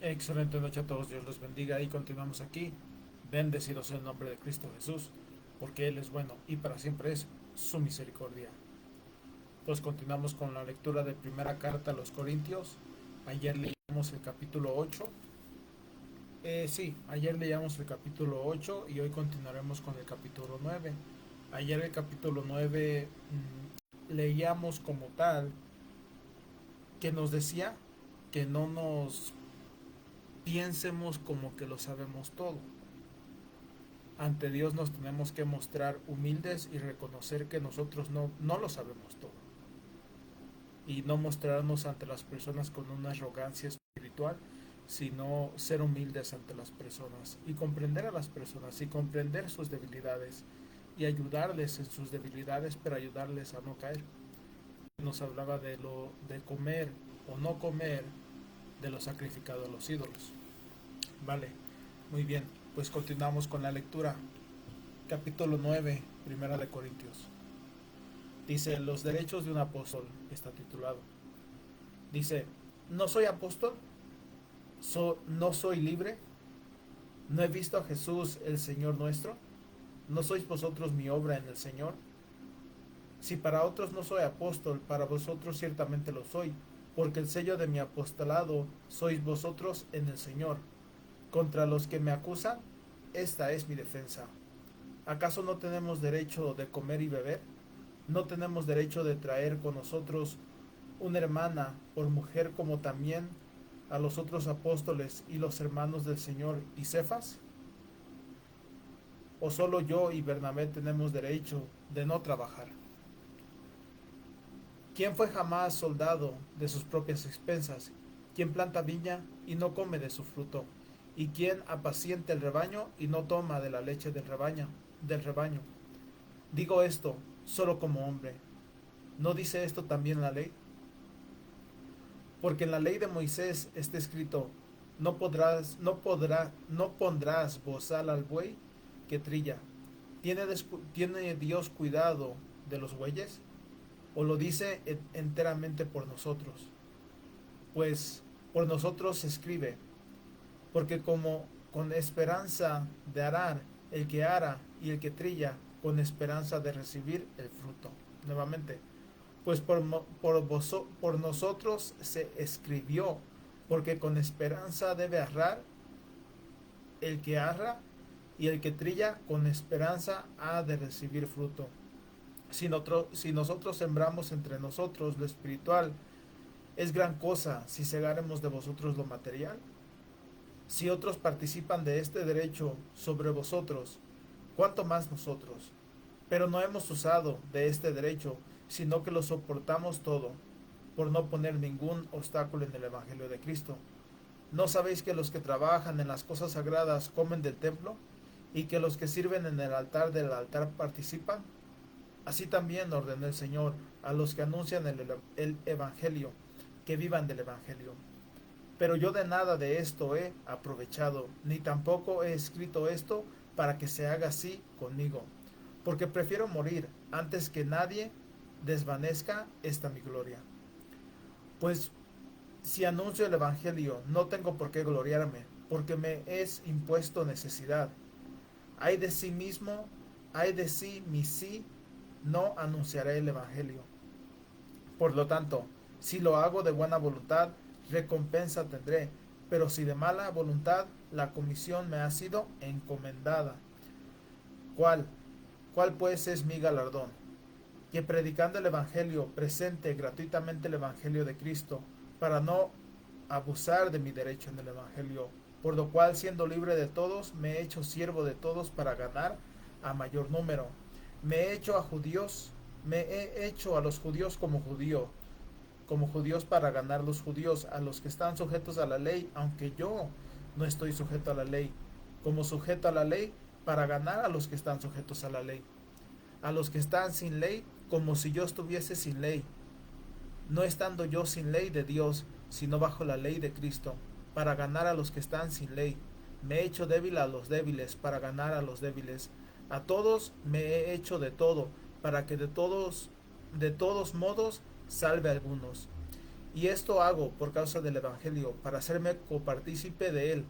Excelente noche a todos, Dios los bendiga y continuamos aquí. Bendecido sea el nombre de Cristo Jesús, porque Él es bueno y para siempre es su misericordia. Pues continuamos con la lectura de primera carta a los Corintios. Ayer leímos el capítulo 8. Ayer leíamos el capítulo 8 y hoy continuaremos con el capítulo 9. Ayer el capítulo 9 leíamos como tal que nos decía que no nos piensemos como que lo sabemos todo. Ante Dios nos tenemos que mostrar humildes y reconocer que nosotros no lo sabemos todo. Y no mostrarnos ante las personas con una arrogancia espiritual, sino ser humildes ante las personas y comprender a las personas y comprender sus debilidades y ayudarles en sus debilidades, pero ayudarles a no caer. Nos hablaba de comer o no comer de lo sacrificado a los ídolos. Vale, muy bien, pues continuamos con la lectura. Capítulo 9, Primera de Corintios. Dice, los derechos de un apóstol, está titulado. Dice, no soy apóstol, no soy libre, no he visto a Jesús el Señor nuestro, no sois vosotros mi obra en el Señor. Si para otros no soy apóstol, para vosotros ciertamente lo soy, porque el sello de mi apostolado sois vosotros en el Señor. Contra los que me acusan, esta es mi defensa. ¿Acaso no tenemos derecho de comer y beber? ¿No tenemos derecho de traer con nosotros una hermana por mujer como también a los otros apóstoles y los hermanos del Señor y Cefas? ¿O solo yo y Bernabé tenemos derecho de no trabajar? ¿Quién fue jamás soldado de sus propias expensas? ¿Quién planta viña y no come de su fruto? ¿Y quién apacienta el rebaño y no toma de la leche del rebaño? Digo esto solo como hombre. ¿No dice esto también la ley? Porque en la ley de Moisés está escrito, no pondrás bozal al buey que trilla. ¿Tiene Dios cuidado de los bueyes? ¿O lo dice enteramente por nosotros? Pues por nosotros se escribe, porque como con esperanza de arar el que ara y el que trilla, con esperanza de recibir el fruto. Nuevamente, pues por nosotros se escribió, porque con esperanza debe arrar el que arra, y el que trilla con esperanza ha de recibir fruto. Si nosotros sembramos entre nosotros lo espiritual, es gran cosa si segaremos de vosotros lo material. Si otros participan de este derecho sobre vosotros, ¿cuánto más nosotros? Pero no hemos usado de este derecho, sino que lo soportamos todo, por no poner ningún obstáculo en el Evangelio de Cristo. ¿No sabéis que los que trabajan en las cosas sagradas comen del templo, y que los que sirven en el altar del altar participan? Así también ordenó el Señor a los que anuncian el Evangelio, que vivan del Evangelio. Pero yo de nada de esto he aprovechado, ni tampoco he escrito esto para que se haga así conmigo, porque prefiero morir antes que nadie desvanezca esta mi gloria. Pues si anuncio el Evangelio, no tengo por qué gloriarme, porque me es impuesto necesidad. Hay de sí mismo, hay de sí mi sí, no anunciaré el Evangelio. Por lo tanto, si lo hago de buena voluntad, recompensa tendré, pero si de mala voluntad, la comisión me ha sido encomendada. ¿Cuál? ¿Cuál pues es mi galardón? Que predicando el Evangelio presente gratuitamente el Evangelio de Cristo, para no abusar de mi derecho en el Evangelio, por lo cual siendo libre de todos, me he hecho siervo de todos para ganar a mayor número. Me he hecho a judíos, me he hecho a los judíos como judíos para ganar los judíos, a los que están sujetos a la ley, aunque yo no estoy sujeto a la ley, como sujeto a la ley para ganar a los que están sujetos a la ley, a los que están sin ley, como si yo estuviese sin ley, no estando yo sin ley de Dios, sino bajo la ley de Cristo, para ganar a los que están sin ley. Me he hecho débil a los débiles, para ganar a los débiles. A todos me he hecho de todo, para que de todos modos salve a algunos. Y esto hago por causa del Evangelio, para hacerme copartícipe de él.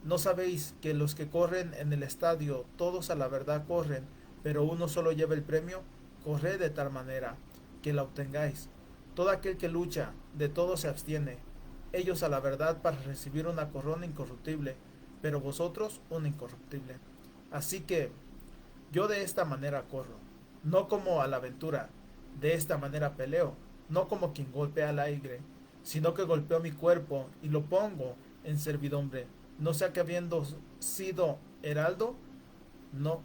¿No sabéis que los que corren en el estadio, todos a la verdad corren, pero uno solo lleva el premio? Corred de tal manera que la obtengáis. Todo aquel que lucha, de todo se abstiene. Ellos a la verdad para recibir una corona incorruptible, pero vosotros una incorruptible. Así que yo de esta manera corro, no como a la aventura, de esta manera peleo, no como quien golpea al aire, sino que golpeo mi cuerpo y lo pongo en servidumbre, no sea que habiendo sido heraldo, no,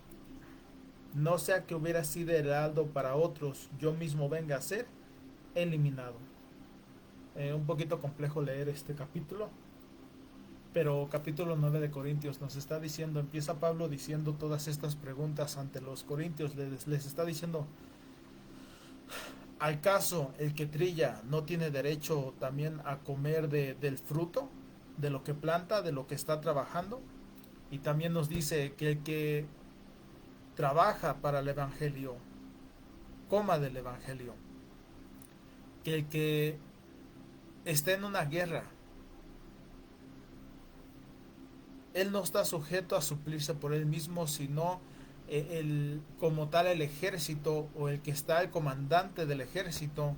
no sea que hubiera sido heraldo para otros, yo mismo venga a ser eliminado. Un poquito complejo leer este capítulo, pero capítulo 9 de Corintios nos está diciendo, empieza Pablo diciendo todas estas preguntas ante los corintios, les está diciendo, ¿al caso el que trilla no tiene derecho también a comer del fruto, de lo que planta, de lo que está trabajando? Y también nos dice que el que trabaja para el Evangelio, coma del Evangelio, que el que está en una guerra, él no está sujeto a suplirse por él mismo, sino como tal el ejército, o el que está el comandante del ejército,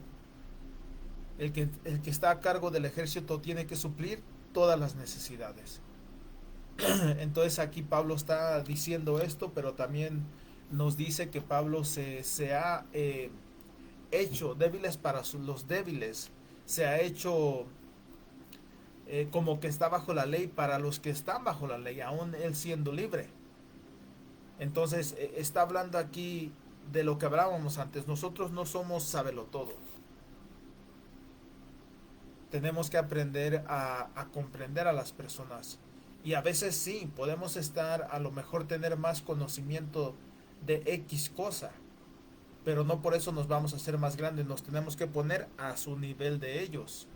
el que está a cargo del ejército tiene que suplir todas las necesidades. Entonces aquí Pablo está diciendo esto, pero también nos dice que Pablo se ha hecho débiles para los débiles, se ha hecho como que está bajo la ley para los que están bajo la ley, aún él siendo libre. Entonces está hablando aquí de lo que hablábamos antes. Nosotros no somos sabelotodos. Tenemos que aprender a comprender a las personas. Y a veces sí, podemos estar, a lo mejor tener más conocimiento de X cosa, pero no por eso nos vamos a hacer más grandes. Nos tenemos que poner a su nivel de ellos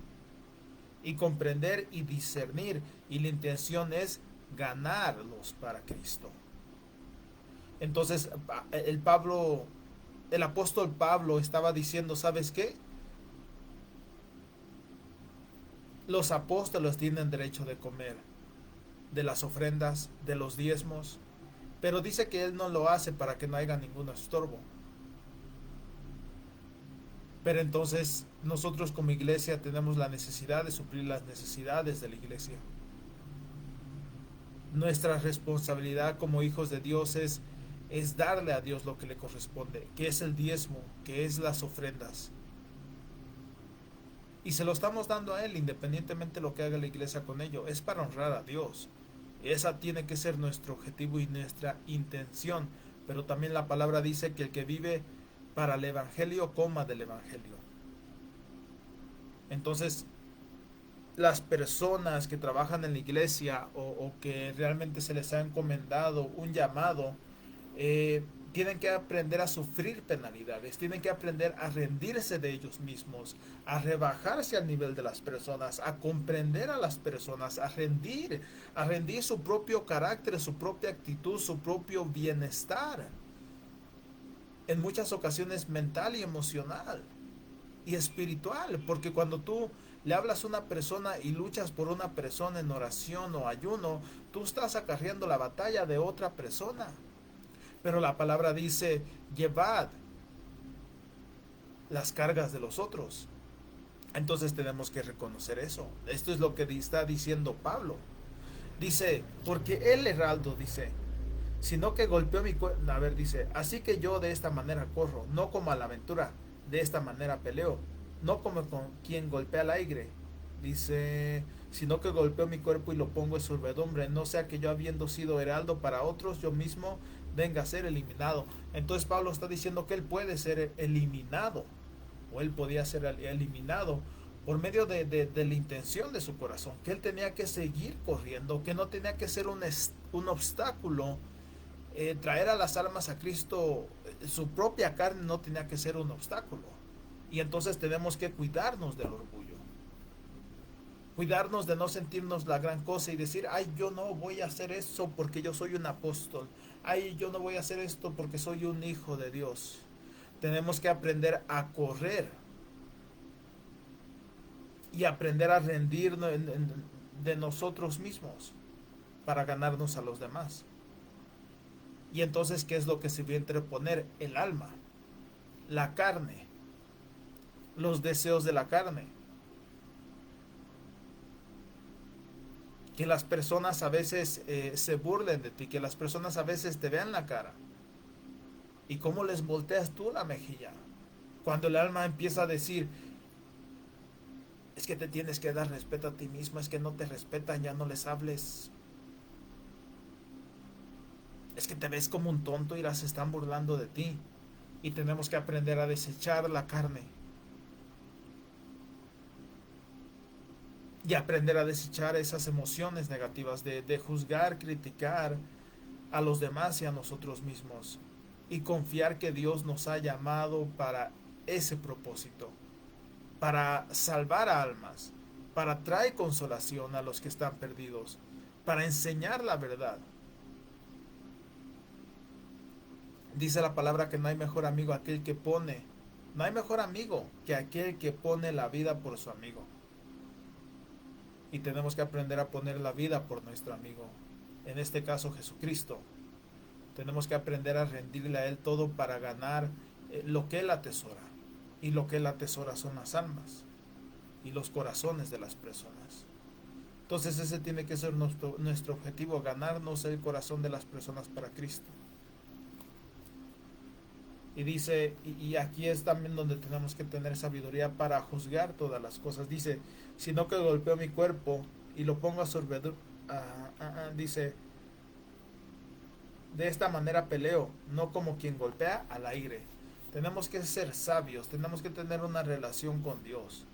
y comprender y discernir. Y la intención es ganarlos para Cristo. Entonces el apóstol Pablo estaba diciendo, ¿sabes qué? Los apóstoles tienen derecho de comer de las ofrendas, de los diezmos, pero dice que él no lo hace para que no haya ningún estorbo. Pero entonces nosotros como iglesia tenemos la necesidad de suplir las necesidades de la iglesia. Nuestra responsabilidad como hijos de Dios es darle a Dios lo que le corresponde, que es el diezmo, que es las ofrendas. Y se lo estamos dando a Él, independientemente de lo que haga la iglesia con ello. Es para honrar a Dios. Esa tiene que ser nuestro objetivo y nuestra intención. Pero también la palabra dice que el que vive para el Evangelio, coma del Evangelio. Entonces, las personas que trabajan en la iglesia o que realmente se les ha encomendado un llamado, tienen que aprender a sufrir penalidades, tienen que aprender a rendirse de ellos mismos, a rebajarse al nivel de las personas, a comprender a las personas, a rendir su propio carácter, su propia actitud, su propio bienestar, en muchas ocasiones mental y emocional y espiritual, porque cuando tú le hablas a una persona y luchas por una persona en oración o ayuno, tú estás acarreando la batalla de otra persona. Pero la palabra dice, llevad las cargas de los otros. Entonces tenemos que reconocer eso. Esto es lo que está diciendo Pablo. Dice, porque el heraldo dice, sino que golpeó mi cuerpo. A ver, dice, así que yo de esta manera corro, no como a la aventura, de esta manera peleo, no como con quien golpea al aire. Dice, sino que golpeo mi cuerpo y lo pongo en servidumbre, no sea que yo habiendo sido heraldo para otros, yo mismo venga a ser eliminado. Entonces Pablo está diciendo que él puede ser eliminado, o él podía ser eliminado por medio de la intención de su corazón, que él tenía que seguir corriendo, que no tenía que ser un obstáculo. Traer a las almas a Cristo, su propia carne no tenía que ser un obstáculo. Y entonces tenemos que cuidarnos del orgullo, cuidarnos de no sentirnos la gran cosa y decir, ay, yo no voy a hacer eso porque yo soy un apóstol, ay, yo no voy a hacer esto porque soy un hijo de Dios. Tenemos que aprender a correr y aprender a rendirnos de nosotros mismos para ganarnos a los demás. Y entonces, ¿qué es lo que se viene a interponer? El alma, la carne, los deseos de la carne. Que las personas a veces se burlen de ti, que las personas a veces te vean la cara. ¿Y cómo les volteas tú la mejilla? Cuando el alma empieza a decir, es que te tienes que dar respeto a ti mismo, es que no te respetan, ya no les hables. Es que te ves como un tonto y las están burlando de ti. Y tenemos que aprender a desechar la carne. Y aprender a desechar esas emociones negativas de juzgar, criticar a los demás y a nosotros mismos. Y confiar que Dios nos ha llamado para ese propósito. Para salvar almas. Para traer consolación a los que están perdidos. Para enseñar la verdad. Dice la palabra que no hay mejor amigo aquel que pone. No hay mejor amigo que aquel que pone la vida por su amigo. Y tenemos que aprender a poner la vida por nuestro amigo. En este caso Jesucristo. Tenemos que aprender a rendirle a Él todo para ganar lo que Él atesora. Y lo que Él atesora son las almas y los corazones de las personas. Entonces ese tiene que ser nuestro objetivo, ganarnos el corazón de las personas para Cristo. Y dice, y aquí es también donde tenemos que tener sabiduría para juzgar todas las cosas. Dice, sino que golpeo mi cuerpo y lo pongo a sorber. Dice, de esta manera peleo, no como quien golpea al aire. Tenemos que ser sabios, tenemos que tener una relación con Dios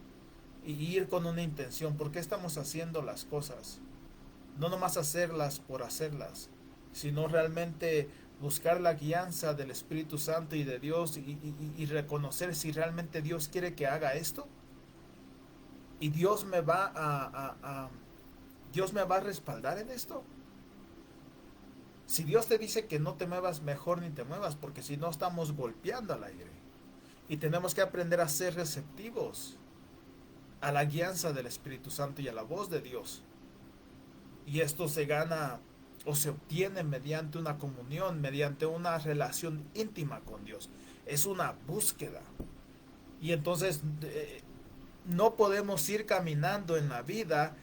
y ir con una intención. ¿Por qué estamos haciendo las cosas? No nomás hacerlas por hacerlas, sino realmente buscar la guianza del Espíritu Santo y de Dios y reconocer si realmente Dios quiere que haga esto. Y Dios me va Dios me va a respaldar en esto. Si Dios te dice que no te muevas, mejor ni te muevas, porque si no estamos golpeando al aire. Y tenemos que aprender a ser receptivos a la guianza del Espíritu Santo y a la voz de Dios. Y esto se gana o se obtiene mediante una comunión, mediante una relación íntima con Dios. Es una búsqueda. Y entonces no podemos ir caminando en la vida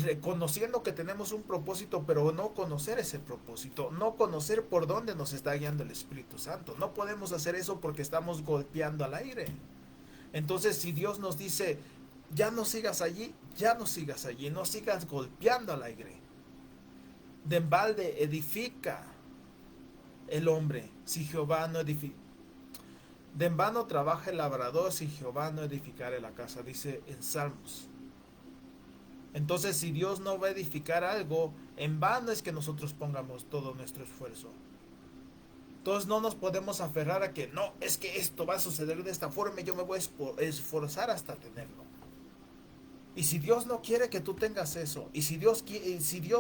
reconociendo que tenemos un propósito, pero no conocer ese propósito, no conocer por dónde nos está guiando el Espíritu Santo. No podemos hacer eso porque estamos golpeando al aire. Entonces, si Dios nos dice, ya no sigas allí, ya no sigas allí, no sigas golpeando al aire. De en balde edifica el hombre si Jehová no edifica. De en vano trabaja el labrador si Jehová no edificare la casa, dice en Salmos. Entonces, si Dios no va a edificar algo, en vano es que nosotros pongamos todo nuestro esfuerzo. Entonces no nos podemos aferrar a que no, es que esto va a suceder de esta forma y yo me voy a esforzar hasta tenerlo. Y si Dios no quiere que tú tengas eso, y si Dios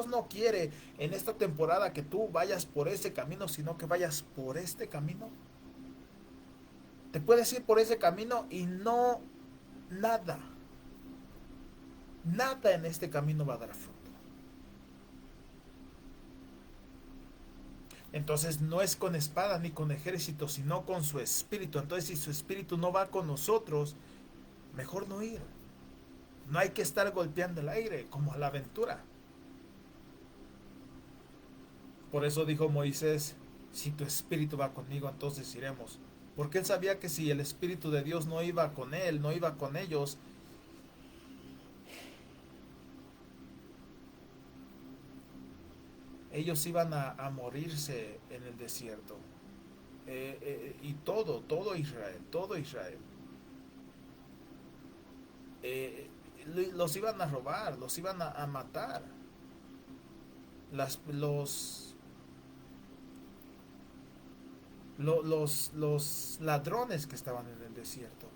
no quiere en esta temporada que tú vayas por ese camino, sino que vayas por este camino, te puedes ir por ese camino y nada en este camino va a dar fruto. Entonces no es con espada ni con ejército, sino con su espíritu. Entonces si su espíritu no va con nosotros, mejor no ir. No hay que estar golpeando el aire como a la aventura. Por eso dijo Moisés, si tu espíritu va conmigo, entonces iremos. Porque él sabía que si el espíritu de Dios no iba con él, no iba con ellos, ellos iban a morirse en el desierto. Y todo Israel. Los iban a robar, los iban a matar. Los ladrones que estaban en el desierto.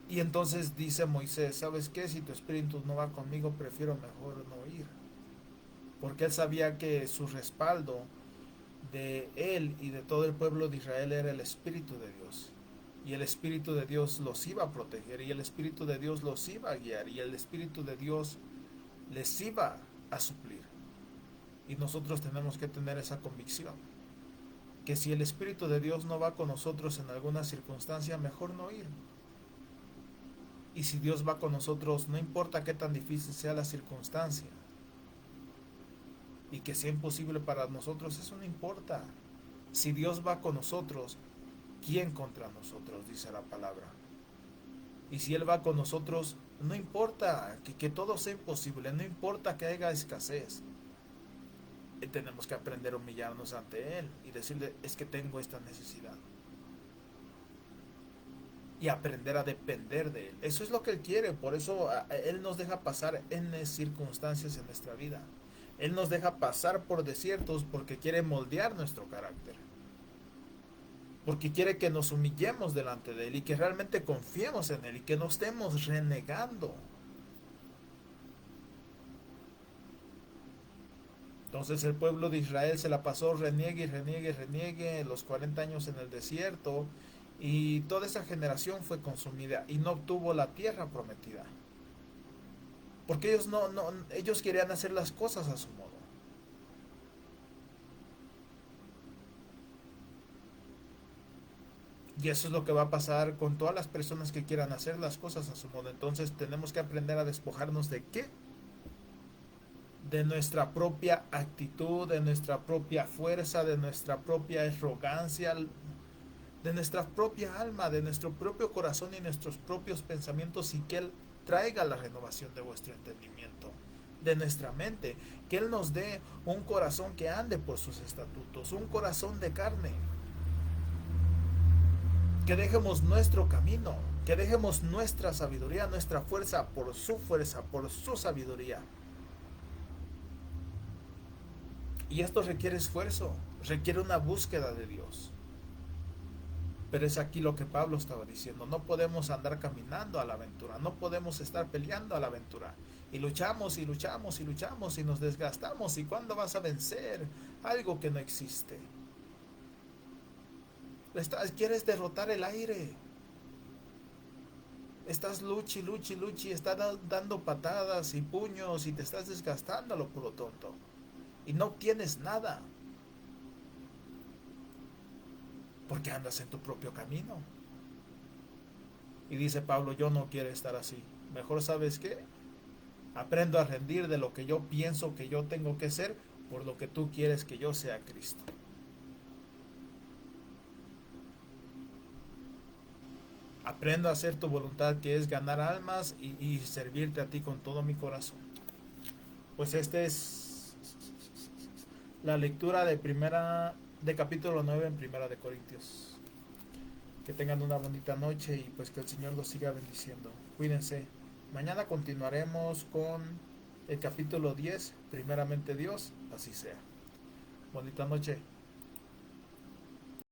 Y entonces dice Moisés, ¿sabes qué? Si tu espíritu no va conmigo, prefiero mejor no ir. Porque él sabía que su respaldo de él y de todo el pueblo de Israel era el Espíritu de Dios. y el Espíritu de Dios los iba a proteger, y el Espíritu de Dios los iba a guiar, y el Espíritu de Dios les iba a suplir. Y nosotros tenemos que tener esa convicción, que si el Espíritu de Dios no va con nosotros en alguna circunstancia, mejor no ir. Y si Dios va con nosotros, no importa qué tan difícil sea la circunstancia, y que sea imposible para nosotros, eso no importa. Si Dios va con nosotros, ¿quién contra nosotros? Dice la palabra. Y si Él va con nosotros, no importa que todo sea imposible, no importa que haya escasez. Tenemos que aprender a humillarnos ante Él y decirle, es que tengo esta necesidad. Y aprender a depender de Él. Eso es lo que Él quiere, por eso Él nos deja pasar en circunstancias en nuestra vida. Él nos deja pasar por desiertos porque quiere moldear nuestro carácter. Porque quiere que nos humillemos delante de Él y que realmente confiemos en Él y que no estemos renegando. Entonces el pueblo de Israel se la pasó reniegue y reniegue y reniegue los 40 años en el desierto, y toda esa generación fue consumida y no obtuvo la tierra prometida. Porque ellos querían hacer las cosas a su modo. Y eso es lo que va a pasar con todas las personas que quieran hacer las cosas a su modo. Entonces tenemos que aprender a despojarnos de ¿qué? De nuestra propia actitud, de nuestra propia fuerza, de nuestra propia arrogancia, de nuestra propia alma, de nuestro propio corazón y nuestros propios pensamientos, y que Él traiga la renovación de vuestro entendimiento, de nuestra mente, que Él nos dé un corazón que ande por sus estatutos, un corazón de carne, que dejemos nuestro camino, que dejemos nuestra sabiduría, nuestra fuerza, por su sabiduría. Y esto requiere esfuerzo, requiere una búsqueda de Dios. Pero es aquí lo que Pablo estaba diciendo, no podemos andar caminando a la aventura, no podemos estar peleando a la aventura. Y luchamos y luchamos y luchamos y nos desgastamos. ¿Y cuándo vas a vencer algo que no existe? Quieres derrotar el aire. Estás luchi, luchi, luchi, estás dando patadas y puños y te estás desgastando a lo puro tonto. Y no obtienes nada. Porque andas en tu propio camino. Y dice Pablo, yo no quiero estar así. Mejor, ¿sabes qué? Aprendo a rendir de lo que yo pienso que yo tengo que ser por lo que tú quieres que yo sea Cristo. Aprendo a hacer tu voluntad, que es ganar almas y servirte a ti con todo mi corazón. Pues esta es la lectura de capítulo 9 en Primera de Corintios. Que tengan una bonita noche y pues que el Señor los siga bendiciendo. Cuídense. Mañana continuaremos con el capítulo 10. Primeramente Dios, así sea. Bonita noche.